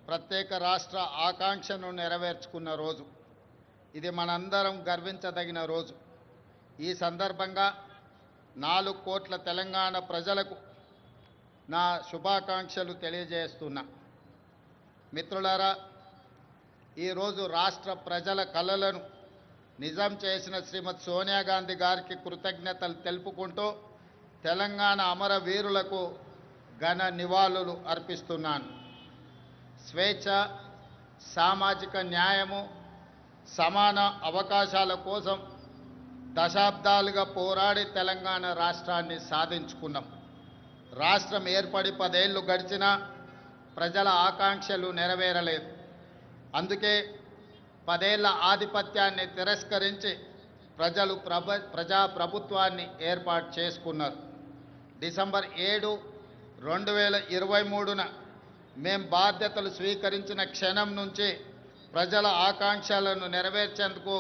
ప్రత్యేక రాష్ట్ర ఆకాంక్షను నెరవేర్చుకున్న రోజు. ఇది మనందరం గర్వించదగిన రోజు. ఈ సందర్భంగా 4 కోట్ల తెలంగాణ ప్రజలకు నా శుభాకాంక్షలు తెలియజేస్తున్నా. మిత్రులారా, ఈరోజు రాష్ట్ర ప్రజల కలలను నిజం చేసిన శ్రీమతి సోనియా గాంధీ గారికి కృతజ్ఞతలు తెలుపుకుంటూ తెలంగాణ అమరవీరులకు ఘన నివాళులు అర్పిస్తున్నాను. స్వేచ్ఛ, సామాజిక న్యాయము, సమాన అవకాశాల కోసం దశాబ్దాలుగా పోరాడి తెలంగాణ రాష్ట్రాన్ని సాధించుకున్నాం. రాష్ట్రం ఏర్పడి 10 ఏళ్లు గడిచినా ప్రజల ఆకాంక్షలు నెరవేరలేదు. అందుకే 10 ఏళ్ల ఆధిపత్యాన్ని తిరస్కరించి ప్రజలు ప్రజాప్రభుత్వాన్ని ఏర్పాటు చేసుకున్నారు. డిసెంబర్ 7, 2023న మేం బాధ్యతలు స్వీకరించిన క్షణం నుంచి ప్రజల ఆకాంక్షలను నెరవేర్చేందుకు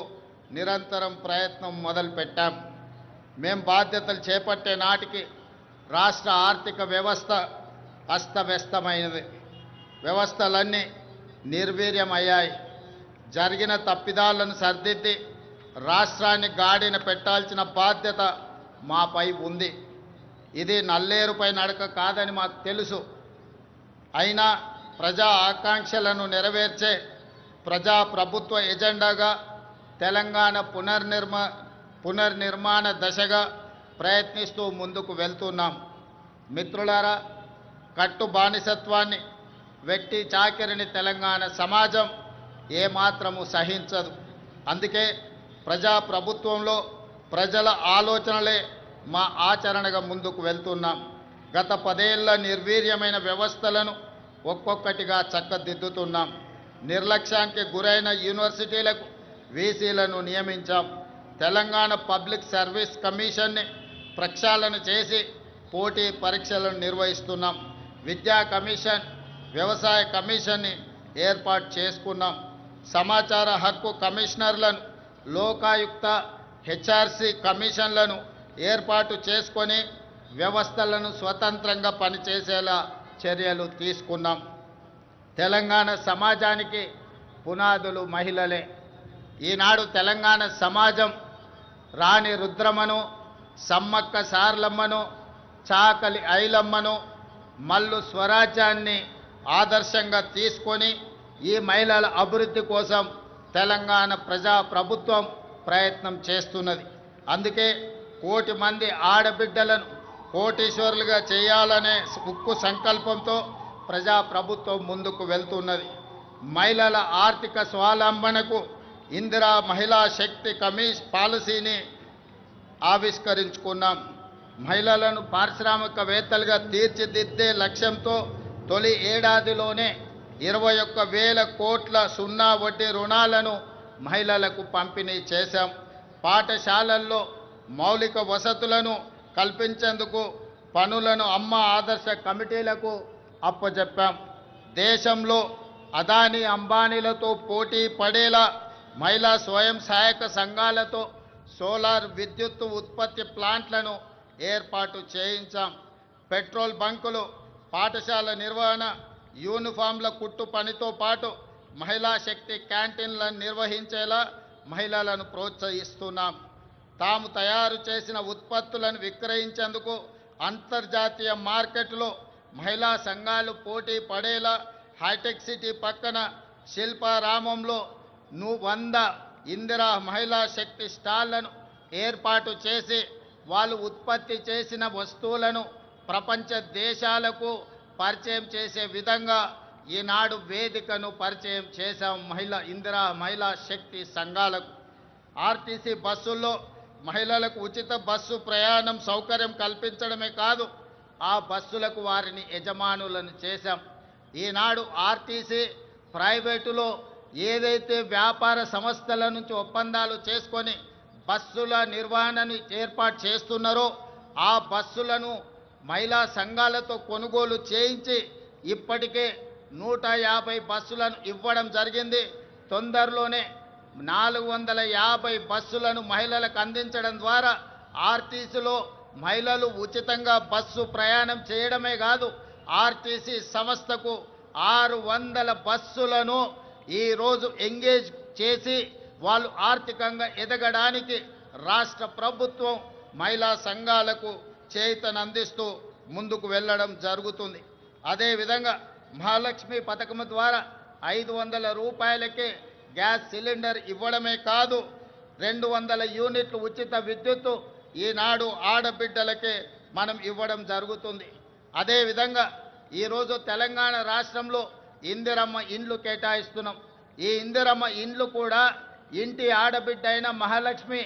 నిరంతరం ప్రయత్నం మొదలుపెట్టాం. మేం బాధ్యతలు చేపట్టే నాటికి రాష్ట్ర ఆర్థిక వ్యవస్థ అస్తవ్యస్తమైనది. వ్యవస్థలన్నీ నిర్వీర్యమయ్యాయి. జరిగిన తప్పిదాలను సరిదిద్ది రాష్ట్రాన్ని గాడిన పెట్టాల్సిన బాధ్యత మాపై ఉంది. ఇది నల్లేరుపై నడక కాదని మాకు తెలుసు. అయినా ప్రజా ఆకాంక్షలను నెరవేర్చే ప్రజాప్రభుత్వ ఎజెండాగా తెలంగాణ పునర్నిర్మాణ దశగా ప్రయత్నిస్తూ ముందుకు వెళ్తున్నాం. మిత్రులారా, కట్టు బానిసత్వాన్ని, వ్యక్తి చాకిరిని తెలంగాణ సమాజం ఏమాత్రము సహించదు. అందుకే ప్రజాప్రభుత్వంలో ప్రజల ఆలోచనలే మా ఆచరణగా ముందుకు వెళ్తున్నాం. గత 10 ఏళ్ల నిర్వీర్యమైన వ్యవస్థలను ఒక్కొక్కటిగా చక్కదిద్దుతున్నాం. నిర్లక్ష్యానికి గురైన యూనివర్సిటీలకు వీసీలను నియమించాం. తెలంగాణ పబ్లిక్ సర్వీస్ కమిషన్ని ప్రక్షాళన చేసి పోటీ పరీక్షలను నిర్వహిస్తున్నాం. విద్యా కమిషన్, వ్యవసాయ కమిషన్ని ఏర్పాటు చేసుకున్నాం. సమాచార హక్కు కమిషనర్లను, లోకాయుక్త, హెచ్ఆర్సీ కమిషన్లను ఏర్పాటు చేసుకొని వ్యవస్థలను స్వతంత్రంగా పనిచేసేలా చర్యలు తీసుకున్నాం. తెలంగాణ సమాజానికి పునాదులు మహిళలే. ఈనాడు తెలంగాణ సమాజం రాణి రుద్రమను, సమ్మక్క సార్లమ్మను, చాకలి ఐలమ్మను, మల్లు స్వరాజ్యాన్ని ఆదర్శంగా తీసుకొని ఈ మహిళల అభివృద్ధి కోసం తెలంగాణ ప్రజాప్రభుత్వం ప్రయత్నం చేస్తున్నది. అందుకే 1 కోటి మంది ఆడబిడ్డలను కోటీశ్వరులుగా చేయాలనే ఉక్కు సంకల్పంతో ప్రజాప్రభుత్వం ముందుకు వెళ్తున్నది. మహిళల ఆర్థిక స్వావలంబనకు ఇందిరా మహిళా శక్తి పాలసీని ఆవిష్కరించుకున్నాం. మహిళలను పారిశ్రామికవేత్తలుగా తీర్చిదిద్దే లక్ష్యంతో తొలి ఏడాదిలోనే 21,000 కోట్ల సున్నా వడ్డీ రుణాలను మహిళలకు పంపిణీ చేశాం. పాఠశాలల్లో మౌలిక వసతులను కల్పించేందుకు పనులను అమ్మ ఆదర్శ కమిటీలకు అప్పజెప్పాం. దేశంలో అదానీ అంబానీలతో పోటీ పడేలా మహిళా స్వయం సహాయక సంఘాలతో సోలార్ విద్యుత్ ఉత్పత్తి ప్లాంట్లను ఏర్పాటు చేయించాం. పెట్రోల్ బంకులు, పాఠశాల నిర్వహణ, యూనిఫామ్ల కుట్టు పనితో పాటు మహిళా శక్తి క్యాంటీన్లను నిర్వహించేలా మహిళలను ప్రోత్సహిస్తున్నాం. తాము తయారు చేసిన ఉత్పత్తులను విక్రయించేందుకు అంతర్జాతీయ మార్కెట్లో మహిళా సంఘాలు పోటీ పడేలా హైటెక్ సిటీ పక్కన శిల్పారామంలో 100 ఇందిరా మహిళా శక్తి స్టాళ్లను ఏర్పాటు చేసి వాళ్ళు ఉత్పత్తి చేసిన వస్తువులను ప్రపంచ దేశాలకు పరిచయం చేసే విధంగా ఈనాడు వేదికను పరిచయం చేశాం. ఇందిరా మహిళా శక్తి సంఘాలకు ఆర్టీసీ బస్సుల్లో మహిళలకు ఉచిత బస్సు ప్రయాణం సౌకర్యం కల్పించడమే కాదు, ఆ బస్సులకు వారిని యజమానులను చేశాం. ఈనాడు ఆర్టీసీ ప్రైవేటులో ఏదైతే వ్యాపార సంస్థల నుంచి ఒప్పందాలు చేసుకొని బస్సుల నిర్వహణను ఏర్పాటు చేస్తున్నారో ఆ బస్సులను మహిళా సంఘాలతో కొనుగోలు చేయించి ఇప్పటికే 150 బస్సులను ఇవ్వడం జరిగింది. తొందరలోనే 450 బస్సులను మహిళలకు అందించడం ద్వారా ఆర్టీసీలో మహిళలు ఉచితంగా బస్సు ప్రయాణం చేయడమే కాదు, ఆర్టీసీ సంస్థకు 600 బస్సులను ఈరోజు ఎంగేజ్ చేసి వాళ్ళు ఆర్థికంగా ఎదగడానికి రాష్ట్ర ప్రభుత్వం మహిళా సంఘాలకు చేయూతనందిస్తూ ముందుకు వెళ్ళడం జరుగుతుంది. అదేవిధంగా మహాలక్ష్మి పథకం ద్వారా 500 రూపాయలకే గ్యాస్ సిలిండర్ ఇవ్వడమే కాదు, 200 యూనిట్లు ఉచిత విద్యుత్తు ఈనాడు ఆడబిడ్డలకే మనం ఇవ్వడం జరుగుతుంది. అదేవిధంగా ఈరోజు తెలంగాణ రాష్ట్రంలో ఇందిరమ్మ ఇండ్లు కేటాయిస్తున్నాం. ఈ ఇందిరమ్మ ఇండ్లు కూడా ఇంటి ఆడబిడ్డ అయిన మహాలక్ష్మి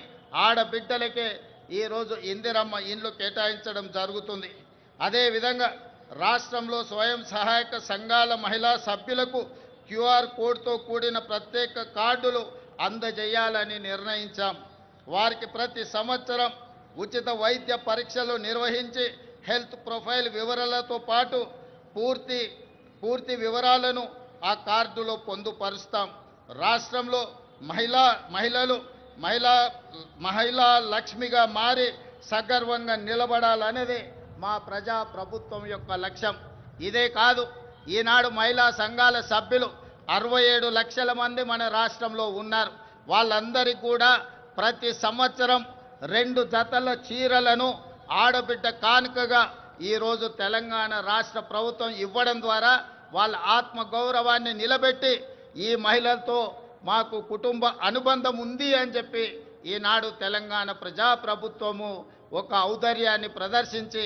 ఆడబిడ్డలకే ఈరోజు ఇందిరమ్మ ఇండ్లు కేటాయించడం జరుగుతుంది. అదేవిధంగా రాష్ట్రంలో స్వయం సహాయక సంఘాల మహిళా సభ్యులకు QR కోడ్తో కూడిన ప్రత్యేక కార్డులు అందజేయాలని నిర్ణయించాం. వారికి ప్రతి సంవత్సరం ఉచిత వైద్య పరీక్షలు నిర్వహించి హెల్త్ ప్రొఫైల్ వివరాలతో పాటు పూర్తి వివరాలను ఆ కార్డులో పొందుపరుస్తాం. రాష్ట్రంలో మహిళా లక్ష్మిగా మారి సగర్వంగా నిలబడాలనేది మా ప్రజా ప్రభుత్వం యొక్క లక్ష్యం. ఇదే కాదు, ఈనాడు మహిళా సంఘాల సభ్యులు 67 లక్షల మంది మన రాష్ట్రంలో ఉన్నారు. వాళ్ళందరికీ కూడా ప్రతి సంవత్సరం 2 జతల చీరలను ఆడబిడ్డ కానుకగా ఈరోజు తెలంగాణ రాష్ట్ర ప్రభుత్వం ఇవ్వడం ద్వారా వాళ్ళ ఆత్మగౌరవాన్ని నిలబెట్టి ఈ మహిళలతో మాకు కుటుంబ అనుబంధం ఉంది అని చెప్పి ఈనాడు తెలంగాణ ప్రజాప్రభుత్వము ఒక ఔదార్యాన్ని ప్రదర్శించి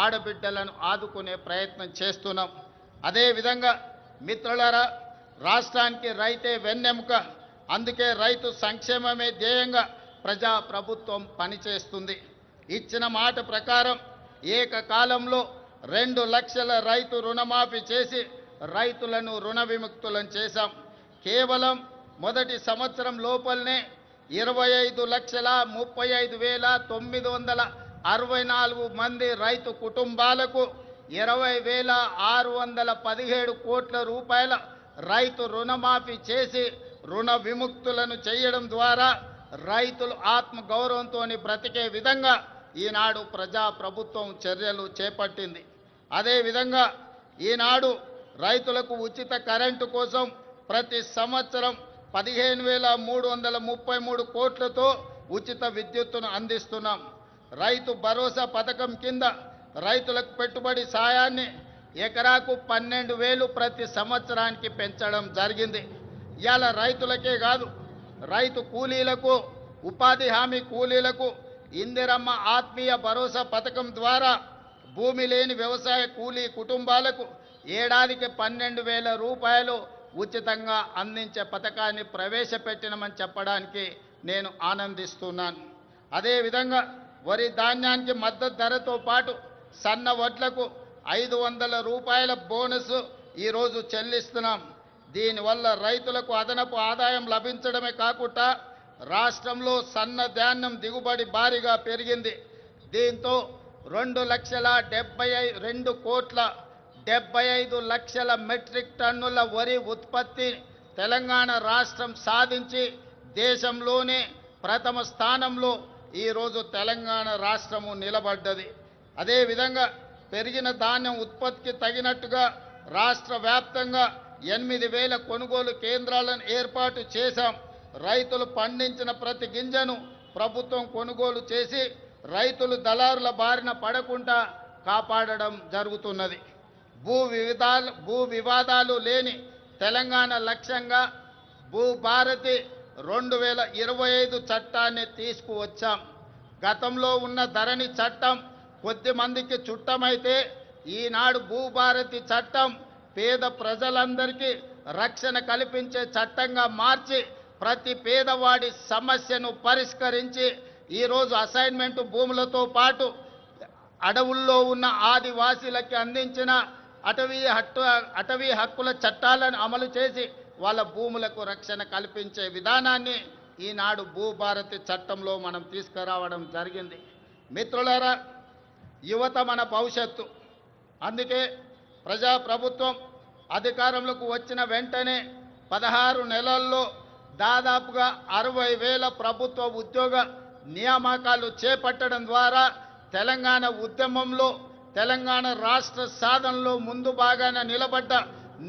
ఆడబిడ్డలను ఆదుకునే ప్రయత్నం చేస్తున్నాం. అదేవిధంగా మిత్రులారా, రాష్ట్రానికి రైతే వెన్నెముక. అందుకే రైతు సంక్షేమమే ధ్యేయంగా ప్రజాప్రభుత్వం పనిచేస్తుంది. ఇచ్చిన మాట ప్రకారం ఏకకాలంలో 2 లక్షల రైతు రుణమాఫీ చేసి రైతులను రుణ విముక్తులను చేశాం. కేవలం మొదటి సంవత్సరం లోపలనే 25,35,964 మంది రైతు కుటుంబాలకు 20,617 కోట్ల రూపాయల రైతు రుణమాఫీ చేసి రుణ విముక్తులను చేయడం ద్వారా రైతులు ఆత్మగౌరవంతో బ్రతికే విధంగా ఈనాడు ప్రజాప్రభుత్వం చర్యలు చేపట్టింది. అదేవిధంగా ఈనాడు రైతులకు ఉచిత కరెంటు కోసం ప్రతి సంవత్సరం 15,333 కోట్లతో ఉచిత విద్యుత్తును అందిస్తున్నాం. రైతు భరోసా పథకం కింద రైతులకు పెట్టుబడి సాయాన్ని ఎకరాకు 12,000 ప్రతి సంవత్సరానికి పెంచడం జరిగింది. ఇవాళ రైతులకే కాదు, రైతు కూలీలకు, ఉపాధి హామీ కూలీలకు ఇందిరమ్మ ఆత్మీయ భరోసా పథకం ద్వారా భూమి లేని వ్యవసాయ కూలీ కుటుంబాలకు ఏడాదికి 12,000 రూపాయలు ఉచితంగా అందించే పథకాన్ని ప్రవేశపెట్టినమని చెప్పడానికి నేను ఆనందిస్తున్నాను. అదేవిధంగా వరి ధాన్యానికి మద్దతు ధరతో పాటు సన్న వడ్లకు 500 రూపాయల బోనస్ ఈరోజు చెల్లిస్తున్నాం. దీనివల్ల రైతులకు అదనపు ఆదాయం లభించడమే కాకుండా రాష్ట్రంలో సన్న ధాన్యం దిగుబడి భారీగా పెరిగింది. దీంతో 2,72,75 లక్షల మెట్రిక్ టన్నుల వరి ఉత్పత్తి తెలంగాణ రాష్ట్రం సాధించి దేశంలోనే ప్రథమ స్థానంలో ఈరోజు తెలంగాణ రాష్ట్రము నిలబడ్డది. అదేవిధంగా పెరిగిన ధాన్యం ఉత్పత్తికి తగినట్టుగా రాష్ట్ర వ్యాప్తంగా 8,000 కొనుగోలు కేంద్రాలను ఏర్పాటు చేశాం. రైతులు పండించిన ప్రతి గింజను ప్రభుత్వం కొనుగోలు చేసి రైతులు దళారుల బారిన పడకుండా కాపాడడం జరుగుతున్నది. భూ వివాదాలు లేని తెలంగాణ లక్ష్యంగా భూభారతి 2025 చట్టాన్ని తీసుకువచ్చాం. గతంలో ఉన్న ధరణి చట్టం కొద్ది మందికి చుట్టమైతే ఈనాడు భూభారతి చట్టం పేద ప్రజలందరికీ రక్షణ కల్పించే చట్టంగా మార్చి ప్రతి పేదవాడి సమస్యను పరిష్కరించి ఈరోజు అసైన్మెంట్ భూములతో పాటు అడవుల్లో ఉన్న ఆదివాసీలకి అందించిన అటవీ హక్కుల చట్టాలను అమలు చేసి వాళ్ళ భూములకు రక్షణ కల్పించే విధానాన్ని ఈనాడు భూభారతి చట్టంలో మనం తీసుకురావడం జరిగింది. మిత్రులారా, యువత మన భవిష్యత్తు. అందుకే ప్రజాప్రభుత్వం అధికారంలోకి వచ్చిన వెంటనే 16 నెలల్లో దాదాపుగా 60,000 ప్రభుత్వ ఉద్యోగ నియామకాలు చేపట్టడం ద్వారా తెలంగాణ ఉద్యమంలో తెలంగాణ రాష్ట్ర సాధనలో ముందు భాగాన నిలబడ్డ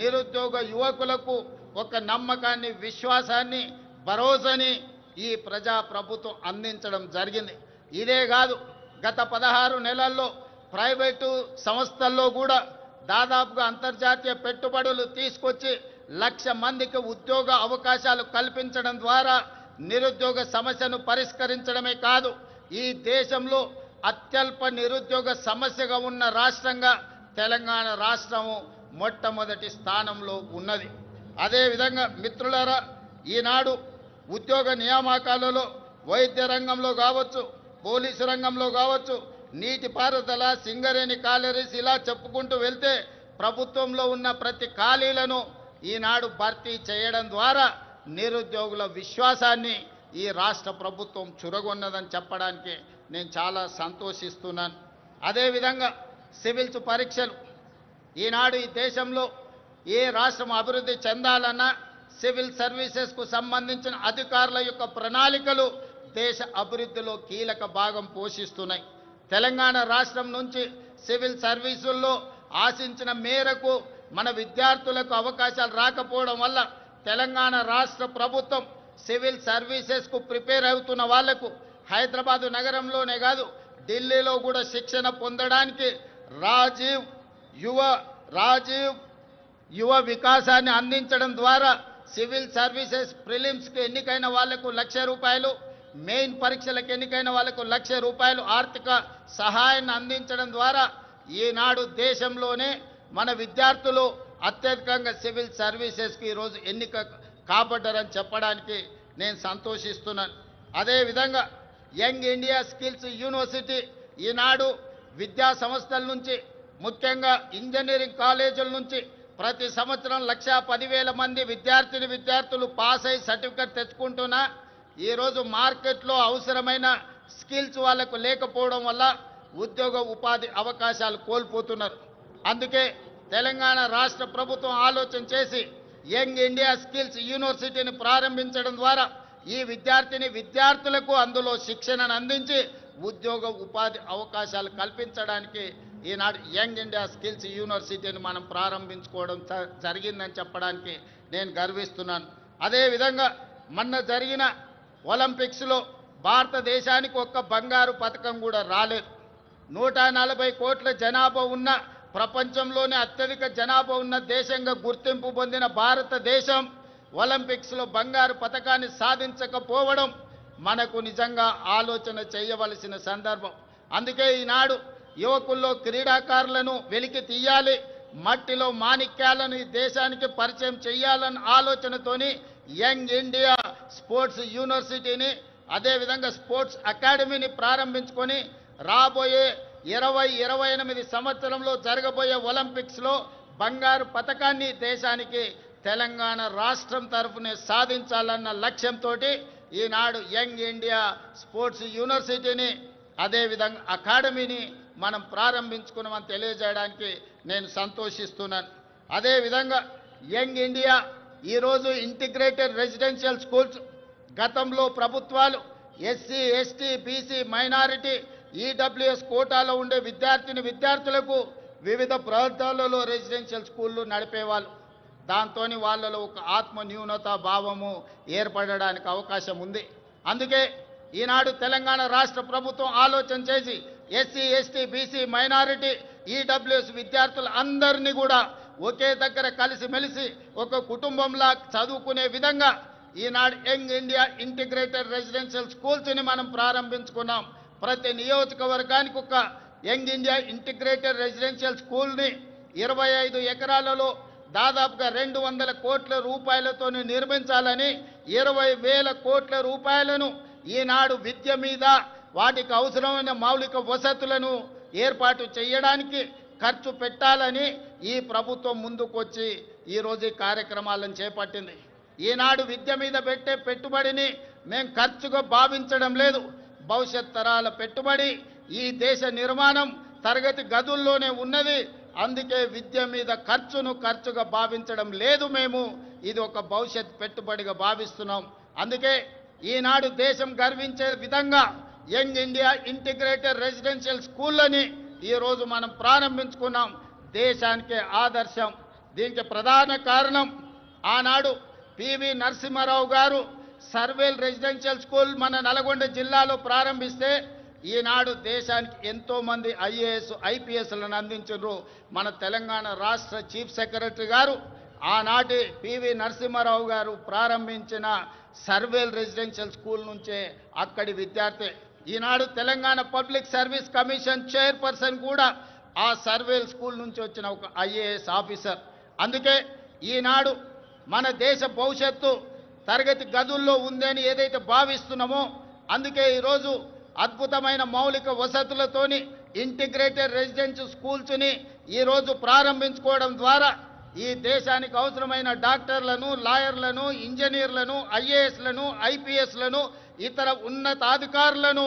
నిరుద్యోగ యువకులకు ఒక నమ్మకాన్ని, విశ్వాసాన్ని, భరోసాని ఈ ప్రజా ప్రభుత్వం అందించడం జరిగింది. ఇదే కాదు, గత 16 నెలల్లో ప్రైవేటు సంస్థల్లో కూడా దాదాపుగా అంతర్జాతీయ పెట్టుబడులు తీసుకొచ్చి 1,00,000 మందికి ఉద్యోగ అవకాశాలు కల్పించడం ద్వారా నిరుద్యోగ సమస్యను పరిష్కరించడమే కాదు, ఈ దేశంలో అత్యల్ప నిరుద్యోగ సమస్యగా ఉన్న రాష్ట్రంగా తెలంగాణ రాష్ట్రము మొట్టమొదటి స్థానంలో ఉన్నది. అదేవిధంగా మిత్రులారా, ఈనాడు ఉద్యోగ నియామకాలలో వైద్య రంగంలో కావచ్చు, పోలీసు రంగంలో కావచ్చు, నీటిపారుదల, సింగరేణి కాలరీస్ ఇలా చెప్పుకుంటూ వెళ్తే ప్రభుత్వంలో ఉన్న ప్రతి ఖాళీలను ఈనాడు భర్తీ చేయడం ద్వారా నిరుద్యోగుల విశ్వాసాన్ని ఈ రాష్ట్ర ప్రభుత్వం చురగొన్నదని చెప్పడానికి నేను చాలా సంతోషిస్తున్నాను. అదేవిధంగా సివిల్స్ పరీక్షలు, ఈనాడు ఈ దేశంలో ఏ రాష్ట్రం అభివృద్ధి చెందాలన్నా సివిల్ సర్వీసెస్కు సంబంధించిన అధికారుల యొక్క ప్రణాళికలు దేశ అభివృద్ధిలో కీలక భాగం పోషిస్తున్నాయి. తెలంగాణ రాష్ట్రం నుంచి సివిల్ సర్వీసుల్లో ఆశించిన మేరకు మన విద్యార్థులకు అవకాశాలు రాకపోవడం వల్ల తెలంగాణ రాష్ట్ర ప్రభుత్వం సివిల్ సర్వీసెస్కు ప్రిపేర్ అవుతున్న వాళ్లకు హైదరాబాదు నగరంలోనే కాదు, ఢిల్లీలో కూడా శిక్షణ పొందడానికి రాజీవ్ యువ వికాసాన్ని అందించడం ద్వారా సివిల్ సర్వీసెస్ ప్రిలిమ్స్కి ఎన్నికైన వాళ్లకు ₹1,00,000, మెయిన్ పరీక్షలకు ఎన్నికైన వాళ్లకు ₹1,00,000 ఆర్థిక సహాయాన్ని అందించడం ద్వారా ఈనాడు దేశంలోనే మన విద్యార్థులు అత్యధికంగా సివిల్ సర్వీసెస్కి ఈరోజు ఎన్నిక కాబడ్డారని చెప్పడానికి నేను సంతోషిస్తున్నాను. అదేవిధంగా యంగ్ ఇండియా స్కిల్స్ యూనివర్సిటీ ఈనాడు విద్యా సంస్థల నుంచి, ముఖ్యంగా ఇంజనీరింగ్ కాలేజీల నుంచి ప్రతి సంవత్సరం 1,10,000 మంది విద్యార్థులు పాస్ అయ్యి సర్టిఫికెట్ తెచ్చుకుంటున్నా ఈరోజు మార్కెట్లో అవసరమైన స్కిల్స్ వాళ్ళకు లేకపోవడం వల్ల ఉద్యోగ ఉపాధి అవకాశాలు కోల్పోతున్నారు. అందుకే తెలంగాణ రాష్ట్ర ప్రభుత్వం ఆలోచన చేసి యంగ్ ఇండియా స్కిల్స్ యూనివర్సిటీని ప్రారంభించడం ద్వారా ఈ విద్యార్థులకు అందులో శిక్షణను అందించి ఉద్యోగ ఉపాధి అవకాశాలు కల్పించడానికి ఈనాడు యంగ్ ఇండియా స్కిల్స్ యూనివర్సిటీని మనం ప్రారంభించుకోవడం జరిగిందని చెప్పడానికి నేను గర్విస్తున్నాను. అదేవిధంగా మొన్న జరిగిన ఒలింపిక్స్లో భారతదేశానికి ఒక్క బంగారు పథకం కూడా రాలేదు. 140 కోట్ల జనాభా ఉన్న, ప్రపంచంలోనే అత్యధిక జనాభా ఉన్న దేశంగా గుర్తింపు పొందిన భారతదేశం ఒలింపిక్స్లో బంగారు పథకాన్ని సాధించకపోవడం మనకు నిజంగా ఆలోచన చేయవలసిన సందర్భం. అందుకే ఈనాడు యువకుల్లో క్రీడాకారులను వెలికి తీయాలి, మట్టిలో మాణిక్యాలను ఈ దేశానికి పరిచయం చేయాలన్న ఆలోచనతోని యంగ్ ఇండియా స్పోర్ట్స్ యూనివర్సిటీని, అదేవిధంగా స్పోర్ట్స్ అకాడమీని ప్రారంభించుకొని రాబోయే 2028 సంవత్సరంలో జరగబోయే ఒలింపిక్స్లో బంగారు పథకాన్ని దేశానికి తెలంగాణ రాష్ట్రం తరఫునే సాధించాలన్న లక్ష్యంతో ఈనాడు యంగ్ ఇండియా స్పోర్ట్స్ యూనివర్సిటీని, అదేవిధంగా అకాడమీని మనం ప్రారంభించుకున్నామని తెలియజేయడానికి నేను సంతోషిస్తున్నాను. అదేవిధంగా యంగ్ ఇండియా ఈరోజు ఇంటిగ్రేటెడ్ రెసిడెన్షియల్ స్కూల్స్, గతంలో ప్రభుత్వాలు SC, ST, BC, minority, EWS కోటాలో ఉండే విద్యార్థులకు వివిధ ప్రాంతాలలో రెసిడెన్షియల్ స్కూళ్ళు నడిపేవాళ్ళు. దాంతో వాళ్ళలో ఒక ఆత్మ న్యూనతా భావము ఏర్పడడానికి అవకాశం ఉంది. అందుకే ఈనాడు తెలంగాణ రాష్ట్ర ప్రభుత్వం ఆలోచన చేసి SC, ST, BC, minority, EWS విద్యార్థులు అందరినీ కూడా ఒకే దగ్గర కలిసిమెలిసి ఒక కుటుంబంలా చదువుకునే విధంగా ఈనాడు యంగ్ ఇండియా ఇంటిగ్రేటెడ్ రెసిడెన్షియల్ స్కూల్స్ని మనం ప్రారంభించుకున్నాం. ప్రతి నియోజకవర్గానికి ఒక యంగ్ ఇండియా ఇంటిగ్రేటెడ్ రెసిడెన్షియల్ స్కూల్ని 25 ఎకరాలలో దాదాపుగా 200 కోట్ల రూపాయలతో నిర్మించాలని 20,000 కోట్ల రూపాయలను ఈనాడు విద్య మీద, వాటికి అవసరమైన మౌలిక వసతులను ఏర్పాటు చేయడానికి ఖర్చు పెట్టాలని ఈ ప్రభుత్వం ముందుకొచ్చి ఈరోజు ఈ కార్యక్రమాలను చేపట్టింది. ఈనాడు విద్య మీద పెట్టే పెట్టుబడిని మేము ఖర్చుగా భావించడం లేదు, భవిష్యత్ తరాల పెట్టుబడి. ఈ దేశ నిర్మాణం తరగతి గదుల్లోనే ఉన్నది. అందుకే విద్య మీద ఖర్చుగా భావించడం లేదు మేము, ఇది ఒక భవిష్యత్ పెట్టుబడిగా భావిస్తున్నాం. అందుకే ఈనాడు దేశం గర్వించే విధంగా యంగ్ ఇండియా ఇంటిగ్రేటెడ్ రెసిడెన్షియల్ స్కూళ్ళని ఈరోజు మనం ప్రారంభించుకున్నాం. దేశానికే ఆదర్శం. దీనికి ప్రధాన కారణం ఆనాడు పివి నరసింహారావు గారు సర్వేల్ రెసిడెన్షియల్ స్కూల్ మన నల్గొండ జిల్లాలో ప్రారంభిస్తే ఈనాడు దేశానికి ఎంతో మంది ఐఏఎస్ ఐపీఎస్లను అందించారు. మన తెలంగాణ రాష్ట్ర చీఫ్ సెక్రటరీ గారు ఆనాటి పివి నరసింహారావు గారు ప్రారంభించిన సర్వేల్ రెసిడెన్షియల్ స్కూల్ నుంచే అక్కడి విద్యార్థి. Eenadu Telangana public service commission chairperson కూడా ఆ సర్వేల్ స్కూల్ నుంచి వచ్చిన ఒక ఐఏఎస్ ఆఫీసర్. అందుకే ఈనాడు మన దేశ భవిష్యత్తు తరగతి గదుల్లో ఉందని ఏదైతే భావిస్తున్నామో అందుకే ఈరోజు అద్భుతమైన మౌలిక వసతులతోని ఇంటిగ్రేటెడ్ రెసిడెన్షియల్ స్కూల్స్ని ఈరోజు ప్రారంభించుకోవడం ద్వారా ఈ దేశానికి అవసరమైన డాక్టర్లను, లాయర్లను, ఇంజనీర్లను, ఐఏఎస్లను, ఐపీఎస్లను, ఇతర ఉన్నతాధికారులను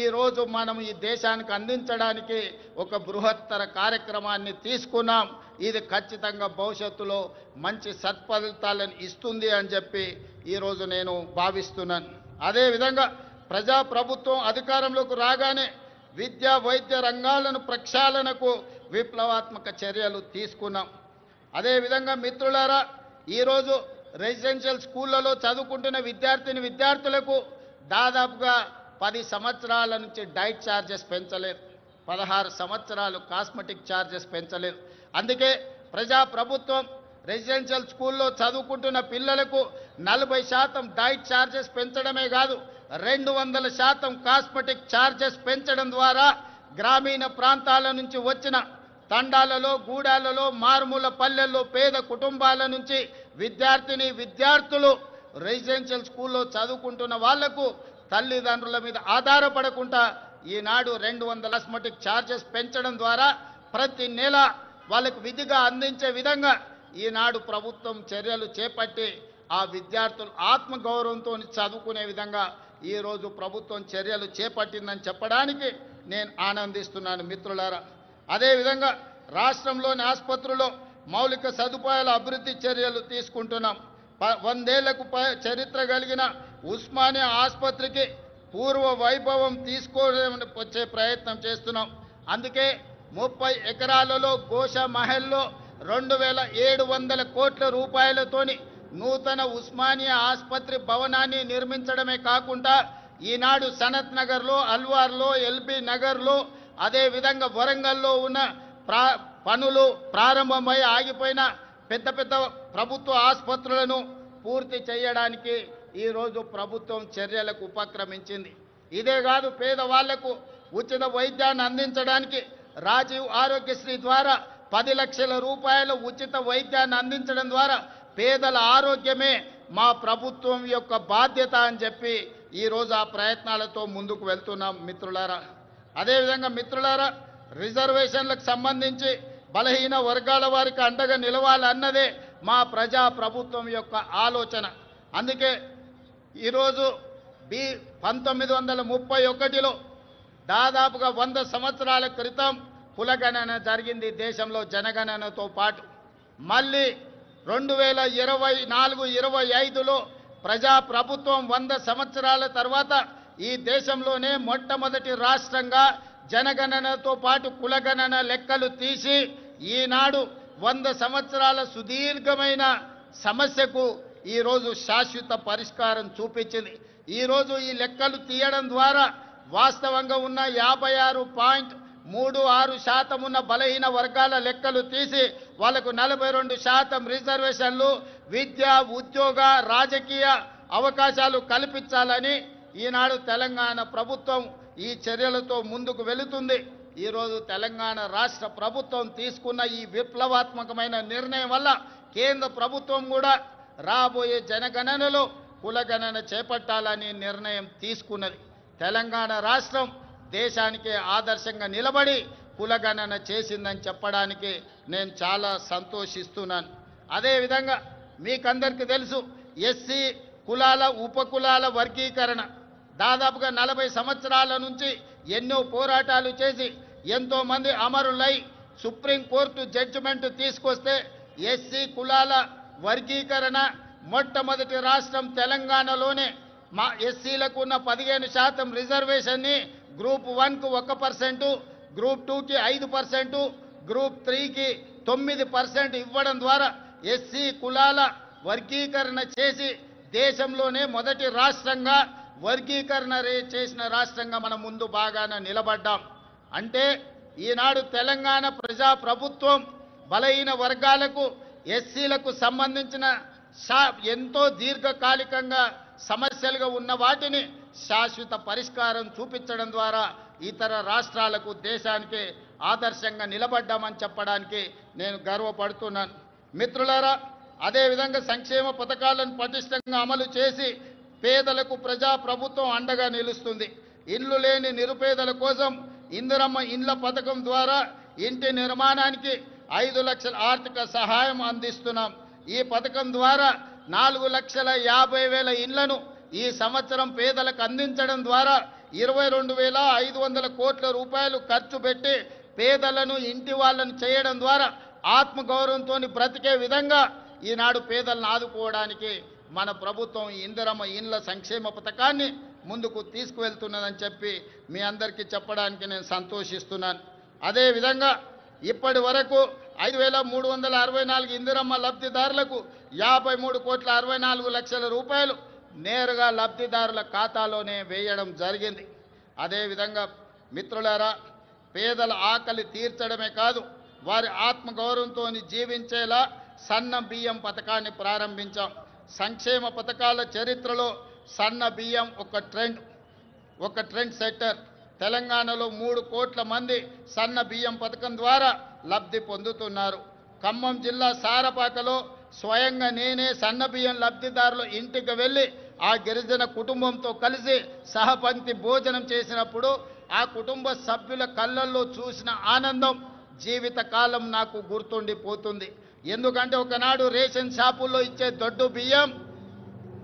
ఈరోజు మనం ఈ దేశానికి అందించడానికి ఒక బృహత్తర కార్యక్రమాన్ని తీసుకున్నాం. ఇది ఖచ్చితంగా భవిష్యత్తులో మంచి సత్ఫలితాలను ఇస్తుంది అని చెప్పి ఈరోజు నేను భావిస్తున్నాను. అదేవిధంగా ప్రజాప్రభుత్వం అధికారంలోకి రాగానే విద్యా వైద్య రంగాలను ప్రక్షాళనకు విప్లవాత్మక చర్యలు తీసుకున్నాం. అదేవిధంగా మిత్రులారా, ఈరోజు రెసిడెన్షియల్ స్కూళ్లలో చదువుకుంటున్న విద్యార్థులకు దాదాపుగా 10 సంవత్సరాల నుంచి డైట్ ఛార్జెస్ పెంచలేదు, 16 సంవత్సరాలు కాస్మెటిక్ ఛార్జెస్ పెంచలేదు. అందుకే ప్రజాప్రభుత్వం రెసిడెన్షియల్ స్కూల్లో చదువుకుంటున్న పిల్లలకు 40% డైట్ ఛార్జెస్ పెంచడమే కాదు 200% కాస్మెటిక్ ఛార్జెస్ పెంచడం ద్వారా గ్రామీణ ప్రాంతాల నుంచి వచ్చిన తండాలలో, గూడాలలో, మారుమూల పల్లెల్లో పేద కుటుంబాల నుంచి విద్యార్థులు రెసిడెన్షియల్ స్కూల్లో చదువుకుంటున్న వాళ్లకు తల్లిదండ్రుల మీద ఆధారపడకుండా ఈనాడు 200 కాస్మెటిక్ ఛార్జెస్ పెంచడం ద్వారా ప్రతి నెల వాళ్ళకు విధిగా అందించే విధంగా ఈనాడు ప్రభుత్వం చర్యలు చేపట్టి ఆ విద్యార్థులు ఆత్మగౌరవంతో చదువుకునే విధంగా ఈరోజు ప్రభుత్వం చర్యలు చేపట్టిందని చెప్పడానికి నేను ఆనందిస్తున్నాను మిత్రులారా. అదేవిధంగా రాష్ట్రంలోని ఆసుపత్రుల్లో మౌలిక సదుపాయాల అభివృద్ధి చర్యలు తీసుకుంటున్నాం. 100 ఏళ్లకు చరిత్ర కలిగిన ఉస్మానియా ఆసుపత్రికి పూర్వ వైభవం వచ్చే ప్రయత్నం చేస్తున్నాం. అందుకే 30 ఎకరాలలో గోష మహల్లో 2700 కోట్ల రూపాయలతోని నూతన ఉస్మానియా ఆసుపత్రి భవనాన్ని నిర్మించడమే కాకుండా ఈనాడు సనత్ నగర్లో, అల్వార్లో, ఎల్బీ నగర్లో, అదేవిధంగా వరంగల్లో ఉన్న పనులు ప్రారంభమై ఆగిపోయిన పెద్ద పెద్ద ప్రభుత్వ ఆసుపత్రులను పూర్తి చేయడానికి ఈరోజు ప్రభుత్వం చర్యలకు ఉపక్రమించింది. ఇదే కాదు, పేదవాళ్లకు ఉచిత వైద్యాన్ని అందించడానికి రాజీవ్ ఆరోగ్యశ్రీ ద్వారా 10 లక్షల రూపాయల ఉచిత వైద్యాన్ని అందించడం ద్వారా పేదల ఆరోగ్యమే మా ప్రభుత్వం యొక్క బాధ్యత అని చెప్పి ఈరోజు ఆ ప్రయత్నాలతో ముందుకు వెళ్తున్నాం మిత్రులారా. అదేవిధంగా మిత్రులారా, రిజర్వేషన్లకు సంబంధించి బలహీన వర్గాల వారికి అండగా నిలవాలన్నదే మా ప్రజా ప్రభుత్వం యొక్క ఆలోచన. అందుకే ఈరోజు 1931లో దాదాపుగా 100 సంవత్సరాల క్రితం కులగణన జరిగింది దేశంలో జనగణనతో పాటు. మళ్ళీ 2024-25లో ప్రజా ప్రభుత్వం 100 సంవత్సరాల తర్వాత ఈ దేశంలోనే మొట్టమొదటి రాష్ట్రంగా జనగణనతో పాటు కులగణన లెక్కలు తీసి ఈనాడు 100 సంవత్సరాల సుదీర్ఘమైన సమస్యకు ఈరోజు శాశ్వత పరిష్కారం చూపించింది. ఈరోజు ఈ లెక్కలు తీయడం ద్వారా వాస్తవంగా ఉన్న 56.36% ఉన్న బలహీన వర్గాల లెక్కలు తీసి వాళ్లకు 42% రిజర్వేషన్లు, విద్య, ఉద్యోగ, రాజకీయ అవకాశాలు కల్పించాలని ఈనాడు తెలంగాణ ప్రభుత్వం ఈ చర్యలతో ముందుకు వెళుతుంది. ఈరోజు తెలంగాణ రాష్ట్ర ప్రభుత్వం తీసుకున్న ఈ విప్లవాత్మకమైన నిర్ణయం వల్ల కేంద్ర ప్రభుత్వం కూడా రాబోయే జనగణనలో కులగణన చేపట్టాలని నిర్ణయం తీసుకున్నది. తెలంగాణ రాష్ట్రం దేశానికే ఆదర్శంగా నిలబడి కులగణన చేసిందని చెప్పడానికి నేను చాలా సంతోషిస్తున్నాను. అదేవిధంగా మీకందరికీ తెలుసు, ఎస్సీ కులాల ఉపకులాల వర్గీకరణ దాదాపుగా 40 సంవత్సరాల నుంచి ఎన్నో పోరాటాలు చేసి ఎంతోమంది అమరులై సుప్రీంకోర్టు జడ్జిమెంట్ తీసుకొస్తే ఎస్సీ కులాల వర్గీకరణ మొట్టమొదటి రాష్ట్రం తెలంగాణలోనే మా ఎస్సీలకు ఉన్న 15% రిజర్వేషన్ని గ్రూప్ 1కు 1%, గ్రూప్ 2కి 5%, గ్రూప్ 3కి 9% ఇవ్వడం ద్వారా ఎస్సీ కులాల వర్గీకరణ చేసి దేశంలోనే మొదటి రాష్ట్రంగా వర్గీకరణ చేసిన రాష్ట్రంగా మనం ముందు బాగాన నిలబడ్డాం. అంటే ఈనాడు తెలంగాణ ప్రజా ప్రభుత్వం బలహీన వర్గాలకు ఎస్సీలకు సంబంధించిన ఎంతో దీర్ఘకాలికంగా సమస్యలుగా ఉన్న వాటిని శాశ్వత పరిష్కారం చూపించడం ద్వారా ఇతర రాష్ట్రాలకు దేశానికి ఆదర్శంగా నిలబడ్డామని చెప్పడానికి నేను గర్వపడుతున్నాను. మిత్రులారా, అదేవిధంగా సంక్షేమ పథకాలను పటిష్టంగా అమలు చేసి పేదలకు ప్రజా ప్రభుత్వం అండగా నిలుస్తుంది. ఇల్లు లేని నిరుపేదల కోసం ఇందిరమ్మ ఇండ్ల పథకం ద్వారా ఇంటి నిర్మాణానికి 5 లక్షల ఆర్థిక సహాయం అందిస్తున్నాం. ఈ పథకం ద్వారా 4,50,000 ఇండ్లను ఈ సంవత్సరం పేదలకు అందించడం ద్వారా 22,500 కోట్ల రూపాయలు ఖర్చు పెట్టి పేదలను ఇంటి వాళ్ళను చేయడం ద్వారా ఆత్మగౌరవంతో బ్రతికే విధంగా ఈనాడు పేదలను ఆదుకోవడానికి మన ప్రభుత్వం ఇందిరమ్మ ఇండ్ల సంక్షేమ పథకాన్ని ముందుకు తీసుకువెళ్తున్నదని చెప్పి మీ అందరికీ చెప్పడానికి నేను సంతోషిస్తున్నాను. అదేవిధంగా ఇప్పటి వరకు 5,364 ఇందిరమ్మ లబ్ధిదారులకు 53,64,00,000 రూపాయలు నేరుగా లబ్ధిదారుల ఖాతాలోనే వేయడం జరిగింది. అదేవిధంగా మిత్రులారా, పేదల ఆకలి తీర్చడమే కాదు, వారి ఆత్మగౌరవంతో జీవించేలా సన్న బియ్యం పథకాన్ని ప్రారంభించాం. సంక్షేమ పథకాల చరిత్రలో సన్న బియ్యం ఒక ట్రెండ్ సెట్టర్. తెలంగాణలో 3 కోట్ల మంది సన్న బియ్యం పథకం ద్వారా లబ్ధి పొందుతున్నారు. ఖమ్మం జిల్లా సారపాకలో స్వయంగా నేనే సన్న బియ్యం లబ్ధిదారులు ఇంటికి వెళ్ళి ఆ గిరిజన కుటుంబంతో కలిసి సహపంక్తి భోజనం చేసినప్పుడు ఆ కుటుంబ సభ్యుల కళ్ళల్లో చూసిన ఆనందం జీవితకాలం నాకు గుర్తుండిపోతుంది. ఎందుకంటే ఒకనాడు రేషన్ షాపుల్లో ఇచ్చే దొడ్డు బియ్యం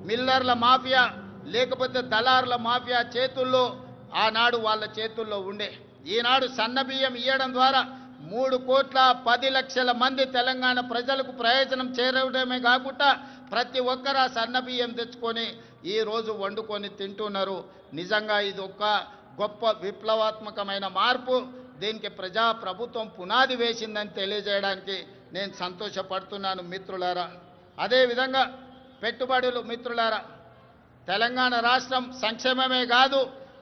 మిల్లర్ల మాఫియా లేకపోతే దళారుల మాఫియా చేతుల్లో ఆనాడు వాళ్ళ చేతుల్లో ఉండే. ఈనాడు సన్న బియ్యం ఇవ్వడం ద్వారా 3,10,00,000 మంది తెలంగాణ ప్రజలకు ప్రయోజనం చేరడమే కాకుండా ప్రతి ఒక్కరు ఆ సన్న బియ్యం తెచ్చుకొని ఈరోజు వండుకొని తింటున్నారు. నిజంగా ఇది ఒక గొప్ప విప్లవాత్మకమైన మార్పు. దీనికి ప్రజా ప్రభుత్వం పునాది వేసిందని తెలియజేయడానికి నేను సంతోషపడుతున్నాను మిత్రులారా. అదేవిధంగా పెట్టుబడులు మిత్రులారా, తెలంగాణ రాష్ట్రం సంక్షేమమే కాదు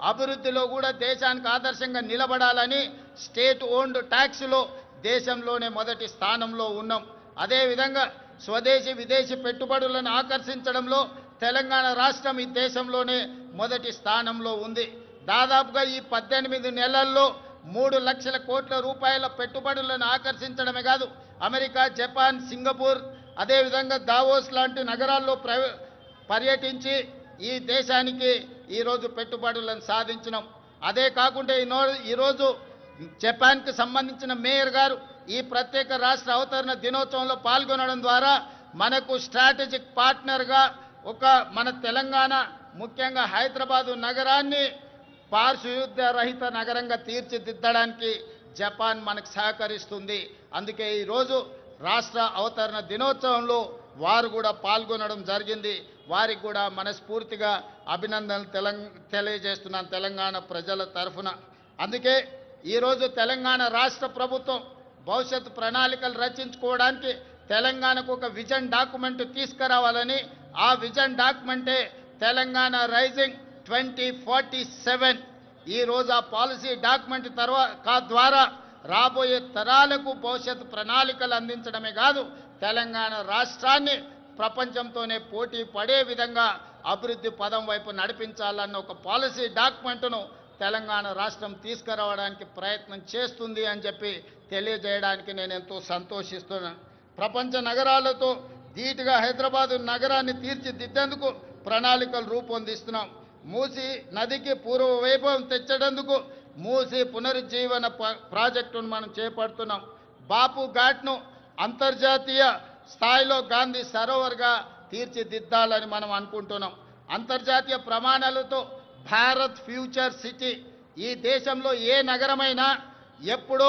అభివృద్ధిలో కూడా దేశానికి ఆదర్శంగా నిలబడాలని స్టేట్ ఓన్డ్ ట్యాక్స్లో దేశంలోనే మొదటి స్థానంలో ఉన్నాం. అదేవిధంగా స్వదేశీ విదేశీ పెట్టుబడులను ఆకర్షించడంలో తెలంగాణ రాష్ట్రం ఈ దేశంలోనే మొదటి స్థానంలో ఉంది. దాదాపుగా ఈ 18 నెలల్లో 3 లక్షల కోట్ల రూపాయల పెట్టుబడులను ఆకర్షించడమే కాదు, అమెరికా, జపాన్, సింగపూర్, అదేవిధంగా దావోస్ లాంటి నగరాల్లో పర్యటించి ఈ దేశానికి ఈరోజు పెట్టుబడులను సాధించినాం. అదే కాకుండా ఈరోజు జపాన్కి సంబంధించిన మేయర్ గారు ఈ ప్రత్యేక రాష్ట్ర అవతరణ దినోత్సవంలో పాల్గొనడం ద్వారా మనకు స్ట్రాటజిక్ పార్ట్నర్గా మన తెలంగాణ ముఖ్యంగా హైదరాబాదు నగరాన్ని పారిశుద్ధ్య రహిత నగరంగా తీర్చిదిద్దడానికి జపాన్ మనకు సహకరిస్తుంది. అందుకే ఈరోజు రాష్ట్ర అవతరణ దినోత్సవంలో వారు కూడా పాల్గొనడం జరిగింది. వారికి కూడా మనస్ఫూర్తిగా అభినందనలు తెలియజేస్తున్నాను తెలంగాణ ప్రజల తరఫున. అందుకే ఈరోజు తెలంగాణ రాష్ట్ర ప్రభుత్వం భవిష్యత్తు ప్రణాళికలు రచించుకోవడానికి తెలంగాణకు ఒక విజన్ డాక్యుమెంట్ తీసుకురావాలని, ఆ విజన్ డాక్యుమెంటే తెలంగాణ రైజింగ్ 2047. ఈరోజు ఆ పాలసీ డాక్యుమెంట్ ద్వారా రాబోయే తరాలకు భవిష్యత్తు ప్రణాళికలు అందించడమే కాదు, తెలంగాణ రాష్ట్రాన్ని ప్రపంచంతోనే పోటీ పడే విధంగా అభివృద్ధి పదం వైపు నడిపించాలన్న ఒక పాలసీ డాక్యుమెంట్ను తెలంగాణ రాష్ట్రం తీసుకురావడానికి ప్రయత్నం చేస్తుంది అని చెప్పి తెలియజేయడానికి నేను ఎంతో సంతోషిస్తున్నాను. ప్రపంచ నగరాలతో ధీటుగా హైదరాబాదు నగరాన్ని తీర్చిదిద్దేందుకు ప్రణాళికలు రూపొందిస్తున్నాం. మూసీ నదికి పూర్వ వైభవం తెచ్చేందుకు మూసీ పునరుజ్జీవన ప్రాజెక్టును మనం చేపడుతున్నాం. బాపు ఘాట్ను అంతర్జాతీయ స్థాయిలో గాంధీ సరోవర్గా తీర్చిదిద్దాలని మనం అనుకుంటున్నాం. అంతర్జాతీయ ప్రమాణాలతో భారత్ ఫ్యూచర్ సిటీ, ఈ దేశంలో ఏ నగరమైనా ఎప్పుడో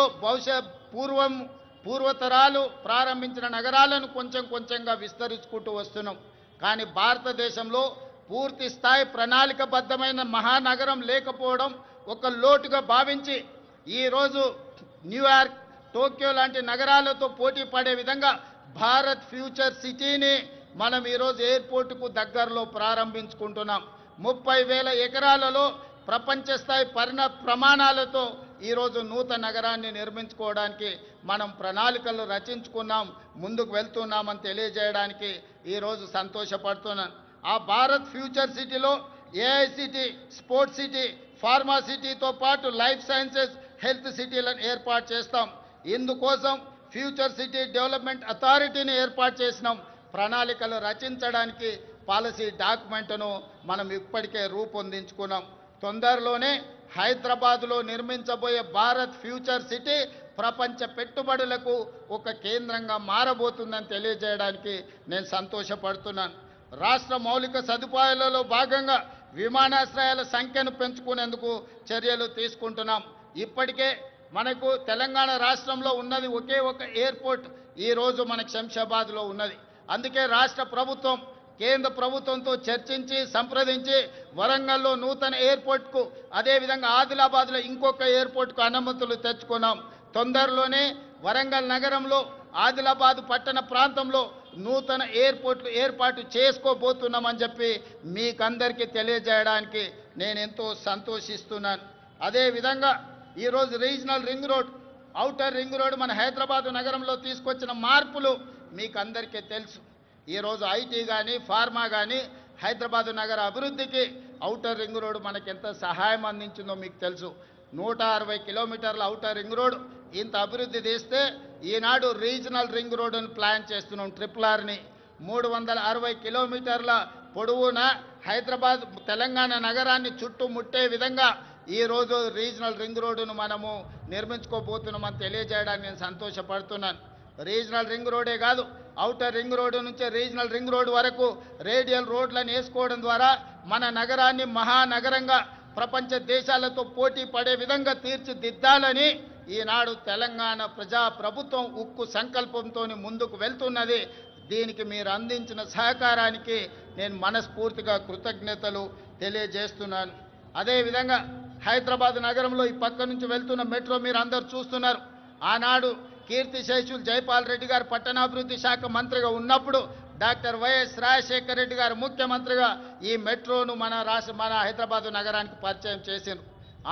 పూర్వతరాలు ప్రారంభించిన నగరాలను కొంచెం కొంచెంగా విస్తరించుకుంటూ వస్తున్నాం. కానీ భారతదేశంలో పూర్తి స్థాయి ప్రణాళికబద్ధమైన మహానగరం లేకపోవడం ఒక లోటుగా భావించి ఈరోజు న్యూయార్క్, టోక్యో లాంటి నగరాలతో పోటీ పడే విధంగా భారత్ ఫ్యూచర్ సిటీని మనం ఈరోజు ఎయిర్పోర్టుకు దగ్గరలో ప్రారంభించుకుంటున్నాం. 30,000 ఎకరాలలో ప్రపంచ స్థాయి ప్రమాణాలతో ఈరోజు నూతన నగరాన్ని నిర్మించుకోవడానికి మనం ప్రణాళికలు రచించుకున్నాం, ముందుకు వెళ్తున్నామని తెలియజేయడానికి ఈరోజు సంతోషపడుతున్నాను. ఆ భారత్ ఫ్యూచర్ సిటీలో ఏఐసిటీ, స్పోర్ట్స్ సిటీ, ఫార్మా సిటీతో పాటు లైఫ్ సైన్సెస్, హెల్త్ సిటీలను ఏర్పాటు చేస్తాం. ఇందుకోసం ఫ్యూచర్ సిటీ డెవలప్మెంట్ అథారిటీని ఏర్పాటు చేసినాం. ప్రణాళికలు రచించడానికి పాలసీ డాక్యుమెంట్ను మనం ఇప్పటికే రూపొందించుకున్నాం. తొందరలోనే హైదరాబాదులో నిర్మించబోయే భారత్ ఫ్యూచర్ సిటీ ప్రపంచ పెట్టుబడులకు ఒక కేంద్రంగా మారబోతుందని తెలియజేయడానికి నేను సంతోషపడుతున్నాను. రాష్ట్ర మౌలిక సదుపాయాలలో భాగంగా విమానాశ్రయాల సంఖ్యను పెంచుకునేందుకు చర్యలు తీసుకుంటున్నాం. ఇప్పటికే మనకు తెలంగాణ రాష్ట్రంలో ఉన్నది ఒకే ఒక ఎయిర్పోర్ట్ ఈరోజు మనకు శంషాబాద్లో ఉన్నది. అందుకే రాష్ట్ర ప్రభుత్వం కేంద్ర ప్రభుత్వంతో చర్చించి సంప్రదించి వరంగల్లో నూతన ఎయిర్పోర్ట్కు, అదేవిధంగా ఆదిలాబాద్లో ఇంకొక ఎయిర్పోర్ట్కు అనుమతులు తెచ్చుకున్నాం. తొందరలోనే వరంగల్ నగరంలో, ఆదిలాబాద్ పట్టణ ప్రాంతంలో నూతన ఎయిర్పోర్ట్లు ఏర్పాటు చేసుకోబోతున్నామని చెప్పి మీకందరికీ తెలియజేయడానికి నేను ఎంతో సంతోషిస్తున్నాను. అదేవిధంగా ఈరోజు regional ring road, outer ring road మన హైదరాబాద్ నగరంలో తీసుకొచ్చిన మార్పులు మీకు అందరికీ తెలుసు. ఈరోజు ఐటీ కానీ, ఫార్మా కానీ హైదరాబాద్ నగర అభివృద్ధికి ఔటర్ రింగ్ రోడ్ మనకి ఎంత సహాయం అందించిందో మీకు తెలుసు. 160 కిలోమీటర్ల ఔటర్ రింగ్ రోడ్ ఇంత అభివృద్ధి చేస్తే ఈనాడు రీజనల్ రింగ్ రోడ్డును ప్లాన్ చేస్తున్నాం. RRRని 360 కిలోమీటర్ల పొడవున హైదరాబాద్ తెలంగాణ నగరాన్ని చుట్టుముట్టే విధంగా ఈరోజు రీజనల్ రింగ్ రోడ్డును మనము నిర్మించుకోబోతున్నామని తెలియజేయడానికి నేను సంతోషపడుతున్నాను. రీజనల్ రింగ్ రోడే కాదు, ఔటర్ రింగ్ రోడ్డు నుంచి రీజనల్ రింగ్ రోడ్ వరకు రేడియల్ రోడ్లను వేసుకోవడం ద్వారా మన నగరాన్ని మహానగరంగా ప్రపంచ దేశాలతో పోటీ పడే విధంగా తీర్చిదిద్దాలని ఈనాడు తెలంగాణ ప్రజా ప్రభుత్వం ఉక్కు సంకల్పంతో ముందుకు వెళ్తున్నది. దీనికి మీరు అందించిన సహకారానికి నేను మనస్ఫూర్తిగా కృతజ్ఞతలు తెలియజేస్తున్నాను. అదేవిధంగా హైదరాబాద్ నగరంలో ఈ పక్క నుంచి వెళ్తున్న మెట్రో మీరు అందరూ చూస్తున్నారు. ఆనాడు కీర్తిశేషులు జైపాల్ రెడ్డి గారు పట్టణాభివృద్ధి శాఖ మంత్రిగా ఉన్నప్పుడు డాక్టర్ వైఎస్ రాజశేఖర రెడ్డి గారు ముఖ్యమంత్రిగా ఈ మెట్రోను మన హైదరాబాద్ నగరానికి పరిచయం చేశారు.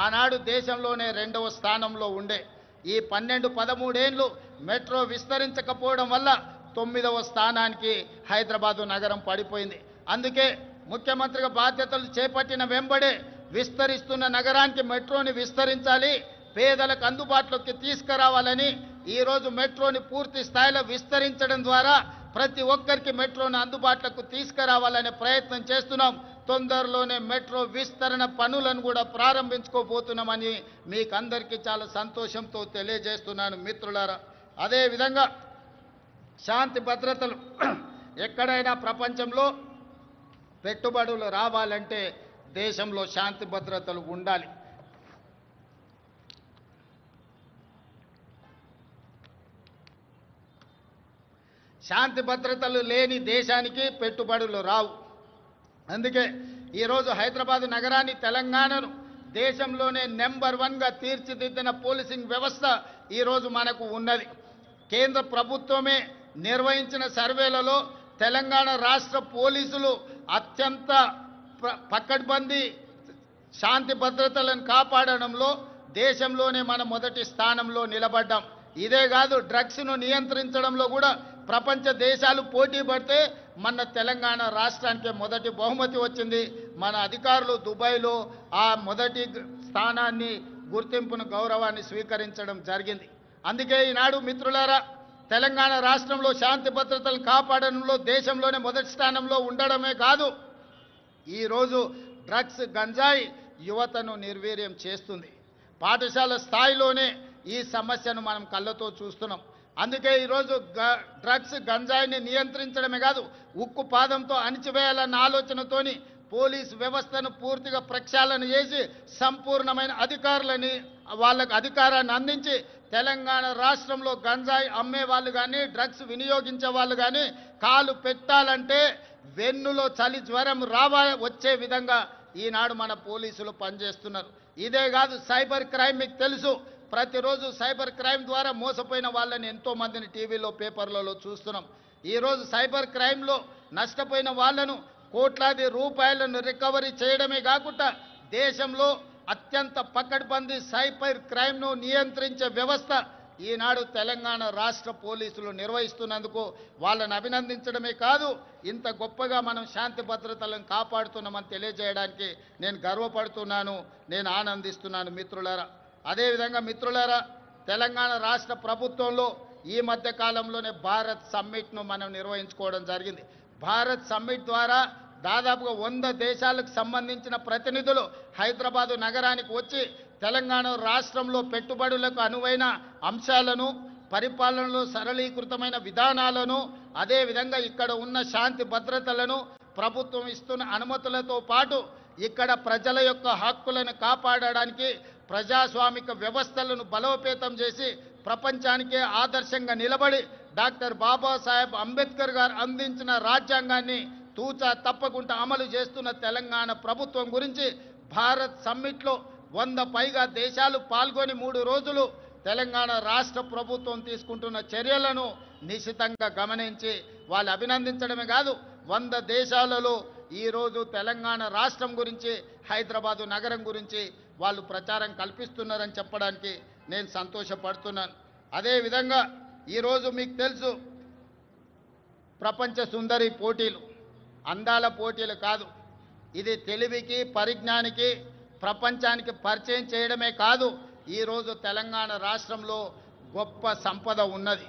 ఆనాడు దేశంలోనే 2వ స్థానంలో ఉండే ఈ 12-13 ఏళ్ళు మెట్రో విస్తరించకపోవడం వల్ల 9వ స్థానానికి హైదరాబాద్ నగరం పడిపోయింది. అందుకే ముఖ్యమంత్రిగా బాధ్యతలు చేపట్టిన వెంబడే విస్తరిస్తున్న నగరానికి మెట్రోని విస్తరించాలి, పేదలకు అందుబాటులోకి తీసుకురావాలని ఈరోజు మెట్రోని పూర్తి స్థాయిలో విస్తరించడం ద్వారా ప్రతి ఒక్కరికి మెట్రోని అందుబాటులోకి తీసుకురావాలనే ప్రయత్నం చేస్తున్నాం. తొందరలోనే మెట్రో విస్తరణ పనులను కూడా ప్రారంభించుకోబోతున్నామని మీకు అందరికీ చాలా సంతోషంతో తెలియజేస్తున్నాను మిత్రులారా. అదేవిధంగా శాంతి భద్రతలు ఎక్కడైనా ప్రపంచంలో పెట్టుబడులు రావాలంటే దేశంలో శాంతి భద్రతలు ఉండాలి. శాంతి భద్రతలు లేని దేశానికి పెట్టుబడులు రావు. అందుకే ఈరోజు హైదరాబాద్ నగరాన్ని, తెలంగాణను దేశంలోనే నెంబర్ 1గా తీర్చిదిద్దిన పోలీసింగ్ వ్యవస్థ ఈరోజు మనకు ఉన్నది. కేంద్ర ప్రభుత్వమే నిర్వహించిన సర్వేలలో తెలంగాణ రాష్ట్ర పోలీసులు అత్యంత పకడ్బందీ శాంతి భద్రతలను కాపాడడంలో దేశంలోనే మనం మొదటి స్థానంలో నిలబడ్డాం. ఇదే కాదు, డ్రగ్స్ను నియంత్రించడంలో కూడా ప్రపంచ దేశాలు పోటీ పడితే మన తెలంగాణ రాష్ట్రానికి మొదటి బహుమతి వచ్చింది. మన అధికారులు దుబాయ్లో ఆ మొదటి స్థానాన్ని, గుర్తింపును, గౌరవాన్ని స్వీకరించడం జరిగింది. అందుకే ఈనాడు మిత్రులారా, తెలంగాణ రాష్ట్రంలో శాంతి భద్రతలు కాపాడడంలో దేశంలోనే మొదటి స్థానంలో ఉండడమే కాదు, ఈరోజు డ్రగ్స్, గంజాయి యువతను నిర్వీర్యం చేస్తుంది. పాఠశాల స్థాయిలోనే ఈ సమస్యను మనం కళ్ళతో చూస్తున్నాం. అందుకే ఈరోజు డ్రగ్స్, గంజాయిని నియంత్రించడమే కాదు, ఉక్కు పాదంతో అణిచివేయాలన్న ఆలోచనతోని పోలీస్ వ్యవస్థను పూర్తిగా ప్రక్షాళన చేసి సంపూర్ణమైన వాళ్ళకు అధికారాన్ని అందించి తెలంగాణ రాష్ట్రంలో గంజాయి అమ్మే వాళ్ళు కానీ, డ్రగ్స్ వినియోగించే వాళ్ళు కానీ కాలు పెట్టాలంటే వెన్నులో చలి జ్వరం వచ్చే విధంగా ఈనాడు మన పోలీసులు పనిచేస్తున్నారు. ఇదే కాదు, సైబర్ క్రైమ్ మీకు తెలుసు, ప్రతిరోజు సైబర్ క్రైమ్ ద్వారా మోసపోయిన వాళ్ళని ఎంతో మందిని టీవీలో పేపర్లలో చూస్తున్నాం. ఈరోజు సైబర్ క్రైమ్లో నష్టపోయిన వాళ్ళను కోట్లాది రూపాయలను రికవరీ చేయడమే కాకుండా దేశంలో అత్యంత పకడ్బందీ సైబర్ క్రైమ్ను నియంత్రించే వ్యవస్థ ఈనాడు తెలంగాణ రాష్ట్ర పోలీసులు నిర్వహిస్తున్నందుకు వాళ్ళని అభినందించడమే కాదు, ఇంత గొప్పగా మనం శాంతి భద్రతలను కాపాడుతున్నామని తెలియజేయడానికి నేను గర్వపడుతున్నాను, నేను ఆనందిస్తున్నాను మిత్రులారా. అదేవిధంగా మిత్రులారా, తెలంగాణ రాష్ట్ర ప్రభుత్వంలో ఈ మధ్య కాలంలోనే భారత్ సమ్మిట్ను మనం నిర్వహించుకోవడం జరిగింది. భారత్ సమ్మిట్ ద్వారా దాదాపుగా 100 దేశాలకు సంబంధించిన ప్రతినిధులు హైదరాబాదు నగరానికి వచ్చి తెలంగాణ రాష్ట్రంలో పెట్టుబడులకు అనువైన అంశాలను, పరిపాలనలో సరళీకృతమైన విధానాలను, అదేవిధంగా ఇక్కడ ఉన్న శాంతి భద్రతలను, ప్రభుత్వం ఇస్తున్న అనుమతులతో పాటు ఇక్కడ ప్రజల యొక్క హక్కులను కాపాడడానికి ప్రజాస్వామిక వ్యవస్థలను బలోపేతం చేసి ప్రపంచానికే ఆదర్శంగా నిలబడి డాక్టర్ బాబాసాహెబ్ అంబేద్కర్ గారు అందించిన రాజ్యాంగాన్ని తూచా తప్పకుండా అమలు చేస్తున్న తెలంగాణ ప్రభుత్వం గురించి భారత్ సమ్మిట్లో 100 పైగా దేశాలు పాల్గొని 3 రోజులు తెలంగాణ రాష్ట్ర ప్రభుత్వం తీసుకుంటున్న చర్యలను నిశితంగా గమనించి వాళ్ళు అభినందించడమే కాదు, 100 దేశాలలో ఈరోజు తెలంగాణ రాష్ట్రం గురించి, హైదరాబాదు నగరం గురించి వాళ్ళు ప్రచారం కల్పిస్తున్నారని చెప్పడానికి నేను సంతోషపడుతున్నాను. అదేవిధంగా ఈరోజు మీకు తెలుసు, ప్రపంచ సుందరి పోటీలు అందాల పోటీలు కాదు, ఇది తెలివికి పరిజ్ఞానికి ప్రపంచానికి పరిచయం చేయడమే కాదు, ఈరోజు తెలంగాణ రాష్ట్రంలో గొప్ప సంపద ఉన్నది.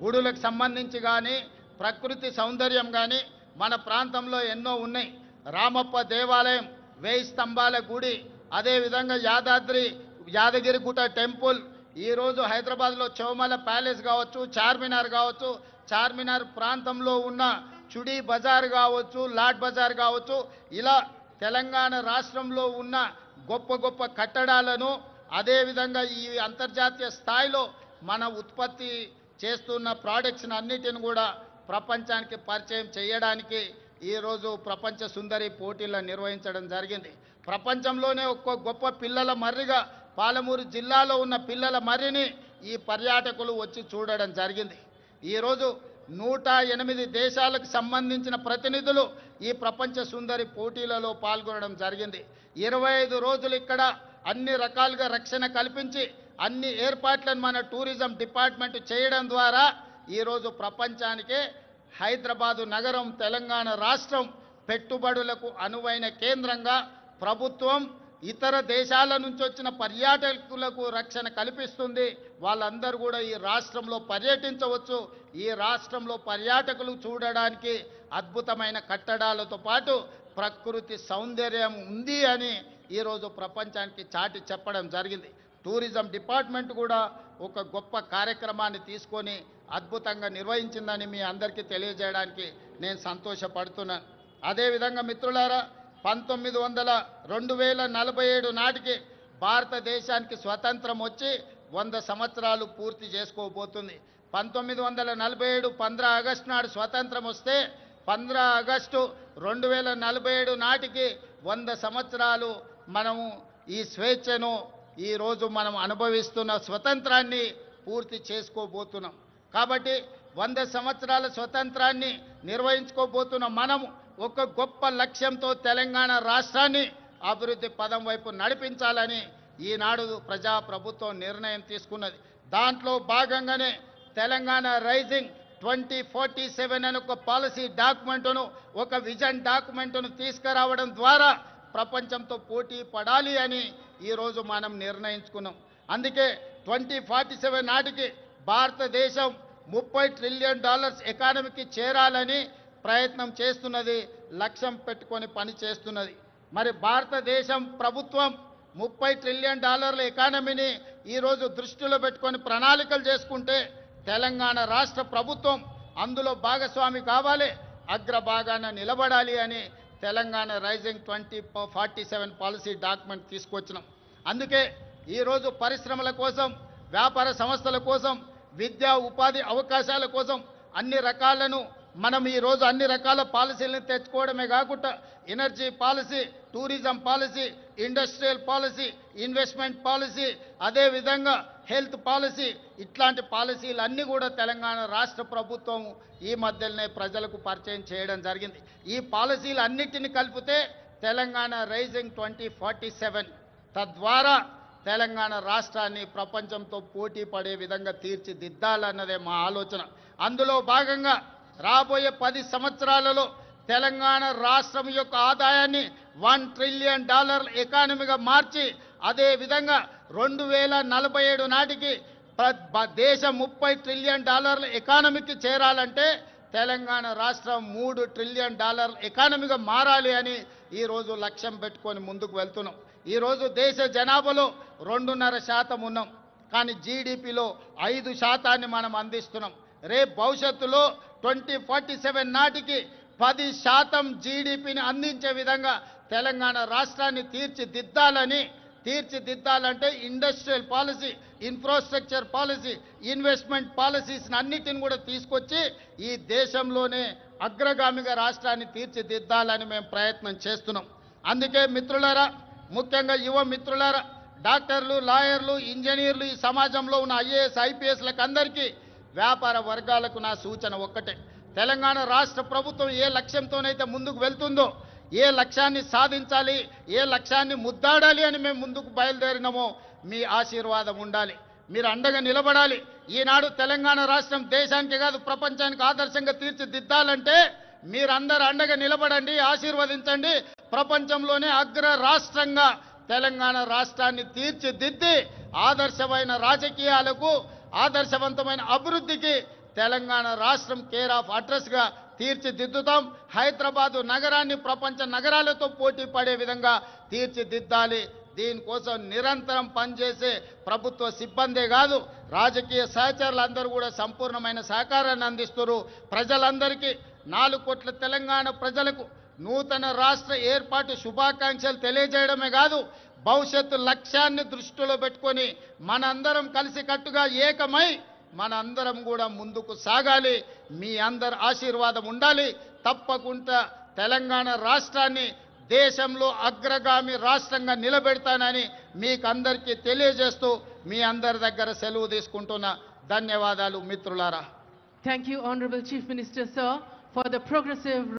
గుడులకు సంబంధించి కానీ, ప్రకృతి సౌందర్యం కానీ మన ప్రాంతంలో ఎన్నో ఉన్నాయి. రామప్ప దేవాలయం, 1000 స్తంభాల గుడి, అదేవిధంగా యాదగిరిగుట్ట టెంపుల్, ఈరోజు హైదరాబాద్లో చౌమల ప్యాలెస్ కావచ్చు, చార్మినార్ కావచ్చు, చార్మినార్ ప్రాంతంలో ఉన్న చుడీ బజార్ కావచ్చు, లాడ్ బజార్ కావచ్చు, ఇలా తెలంగాణ రాష్ట్రంలో ఉన్న గొప్ప గొప్ప కట్టడాలను, అదేవిధంగా ఈ అంతర్జాతీయ స్థాయిలో మన ఉత్పత్తి చేస్తున్న ప్రోడక్ట్స్ని అన్నిటిని కూడా ప్రపంచానికి పరిచయం చేయడానికి ఈరోజు ప్రపంచ సుందరి పోటీలను నిర్వహించడం జరిగింది. ప్రపంచంలోనే ఒక్క గొప్ప పిల్లల మర్రిగా పాలమూరు జిల్లాలో ఉన్న పిల్లల మర్రిని ఈ పర్యాటకులు వచ్చి చూడడం జరిగింది. ఈరోజు 108 దేశాలకు సంబంధించిన ప్రతినిధులు ఈ ప్రపంచ సుందరి పోటీలలో పాల్గొనడం జరిగింది. 25 రోజులు ఇక్కడ అన్ని రకాలుగా రక్షణ కల్పించి అన్ని ఏర్పాట్లను మన టూరిజం డిపార్ట్మెంట్ చేయడం ద్వారా ఈరోజు ప్రపంచానికే హైదరాబాదు నగరం, తెలంగాణ రాష్ట్రం పెట్టుబడులకు అనువైన కేంద్రంగా ప్రభుత్వం ఇతర దేశాల నుంచి వచ్చిన పర్యాటకులకు రక్షణ కల్పిస్తుంది. వాళ్ళందరూ కూడా ఈ రాష్ట్రంలో పర్యటించవచ్చు. ఈ రాష్ట్రంలో పర్యాటకులు చూడడానికి అద్భుతమైన కట్టడాలతో పాటు ప్రకృతి సౌందర్యం ఉంది అని ఈరోజు ప్రపంచానికి చాటి చెప్పడం జరిగింది. టూరిజం డిపార్ట్మెంట్ కూడా ఒక గొప్ప కార్యక్రమాన్ని తీసుకొని అద్భుతంగా నిర్వహించిందని మీ అందరికీ తెలియజేయడానికి నేను సంతోషపడుతున్నాను. అదేవిధంగా మిత్రులారా, 2047 నాటికి భారతదేశానికి స్వతంత్రం వచ్చి 100 సంవత్సరాలు పూర్తి చేసుకోబోతుంది. 1947 15 ఆగస్టు నాడు స్వతంత్రం వస్తే 15 ఆగస్టు 2047 నాటికి 100 సంవత్సరాలు మనము ఈ స్వేచ్ఛను ఈరోజు మనం అనుభవిస్తున్న స్వతంత్రాన్ని పూర్తి చేసుకోబోతున్నాం. కాబట్టి 100 సంవత్సరాల స్వతంత్రాన్ని నిర్వహించుకోబోతున్న మనము ఒక గొప్ప లక్ష్యంతో తెలంగాణ రాష్ట్రాన్ని అభివృద్ధి పదం వైపు నడిపించాలని ఈనాడు ప్రజాప్రభుత్వం నిర్ణయం తీసుకున్నది. దాంట్లో భాగంగానే తెలంగాణ రైజింగ్ 2047 అనే ఒక పాలసీ డాక్యుమెంటును, ఒక విజన్ డాక్యుమెంటును తీసుకురావడం ద్వారా ప్రపంచంతో పోటీ పడాలి అని ఈరోజు మనం నిర్ణయించుకున్నాం. అందుకే 2047 నాటికి భారతదేశం $30 ట్రిలియన్ ఎకానమీకి చేరాలని ప్రయత్నం చేస్తున్నది, లక్ష్యం పెట్టుకొని పని చేస్తున్నది. మరి భారతదేశం ప్రభుత్వం $30 ట్రిలియన్ ఎకానమీని ఈరోజు దృష్టిలో పెట్టుకొని ప్రణాళికలు చేసుకుంటే తెలంగాణ రాష్ట్ర ప్రభుత్వం అందులో భాగస్వామి కావాలి, అగ్రభాగాన నిలబడాలి అని తెలంగాణ రైజింగ్ 2047 పాలసీ డాక్యుమెంట్ తీసుకొచ్చినాం. అందుకే ఈరోజు పరిశ్రమల కోసం, వ్యాపార సంస్థల కోసం, విద్యా ఉపాధి అవకాశాల కోసం అన్ని రకాలను మనం ఈ రోజు అన్ని రకాల పాలసీలను తెచ్చుకోవడమే కాకుండా energy policy, tourism policy, industrial policy, investment policy, అదేవిధంగా హెల్త్ పాలసీ, ఇట్లాంటి పాలసీలన్నీ కూడా తెలంగాణ రాష్ట్ర ప్రభుత్వం ఈ మధ్యలోనే ప్రజలకు పరిచయం చేయడం జరిగింది. ఈ పాలసీలన్నిటిని కలిపితే తెలంగాణ రైజింగ్ 2047 తద్వారా తెలంగాణ రాష్ట్రాన్ని ప్రపంచంతో పోటీ పడే విధంగా తీర్చిదిద్దాలన్నదే మా ఆలోచన. అందులో భాగంగా రాబోయే 10 సంవత్సరాలలో తెలంగాణ రాష్ట్రం యొక్క ఆదాయాన్ని $1 ట్రిలియన్ ఎకానమీగా మార్చి అదేవిధంగా 2047 నాటికి దేశం $30 ట్రిలియన్ ఎకానమీకి చేరాలంటే తెలంగాణ రాష్ట్రం $3 ట్రిలియన్ ఎకానమీగా మారాలి అని ఈరోజు లక్ష్యం పెట్టుకొని ముందుకు వెళ్తున్నాం. ఈరోజు దేశ జనాభాలో 2.5% ఉన్నాం, కానీ జీడిపిలో 5% మనం అందిస్తున్నాం. రేపు భవిష్యత్తులో 2047 నాటికి 10% జీడిపిని అందించే విధంగా తెలంగాణ రాష్ట్రాన్ని తీర్చిదిద్దాలంటే industrial policy, infrastructure policy, investment policies అన్నిటిని కూడా తీసుకొచ్చి ఈ దేశంలోనే అగ్రగామిగా రాష్ట్రాన్ని తీర్చిదిద్దాలని మేము ప్రయత్నం చేస్తున్నాం. అందుకే మిత్రులారా, ముఖ్యంగా యువ మిత్రులారా, డాక్టర్లు, లాయర్లు, ఇంజనీర్లు, ఈ సమాజంలో ఉన్న ఐఏఎస్, ఐపీఎస్లకు అందరికీ, వ్యాపార వర్గాలకు నా సూచన ఒక్కటే: తెలంగాణ రాష్ట్ర ప్రభుత్వం ఏ లక్ష్యంతోనైతే ముందుకు వెళ్తుందో, ఏ లక్ష్యాన్ని సాధించాలి, ఏ లక్ష్యాన్ని ముద్దాడాలి అని మేము ముందుకు బయలుదేరినామో మీ ఆశీర్వాదం ఉండాలి, మీరు అండగా నిలబడాలి. ఈనాడు తెలంగాణ రాష్ట్రం దేశానికి కాదు ప్రపంచానికి ఆదర్శంగా తీర్చిదిద్దాలంటే మీరందరూ అండగా నిలబడండి, ఆశీర్వదించండి. ప్రపంచంలోనే అగ్ర రాష్ట్రంగా తెలంగాణ రాష్ట్రాన్ని తీర్చిదిద్ది ఆదర్శమైన రాజకీయాలకు, ఆదర్శవంతమైన అభివృద్ధికి తెలంగాణ రాష్ట్రం కేర్ ఆఫ్ అడ్రస్గా తీర్చిదిద్దుతాం. హైదరాబాదు నగరాన్ని ప్రపంచ నగరాలతో పోటీ పడే విధంగా తీర్చిదిద్దాలి. దీనికోసం నిరంతరం పనిచేసే ప్రభుత్వ సిబ్బందే కాదు, రాజకీయ సహచరులందరూ కూడా సంపూర్ణమైన సహకారాన్ని అందిస్తున్నారు. ప్రజలందరికీ 4 కోట్ల తెలంగాణ ప్రజలకు నూతన రాష్ట్ర ఏర్పాటు శుభాకాంక్షలు తెలియజేయడమే కాదు, భవిష్యత్తు లక్ష్యాన్ని దృష్టిలో పెట్టుకొని మనందరం కలిసికట్టుగా ఏకమై మనందరం కూడా ముందుకు సాగాలి. మీ అందరి ఆశీర్వాదం ఉండాలి. తప్పకుండా తెలంగాణ రాష్ట్రాన్ని దేశంలో అగ్రగామి రాష్ట్రంగా నిలబెడతానని మీకు అందరికీ తెలియజేస్తూ మీ అందరి దగ్గర సెలవు తీసుకుంటున్నా. ధన్యవాదాలు మిత్రులారా. Thank you, Honorable Chief Minister, sir, for the progressive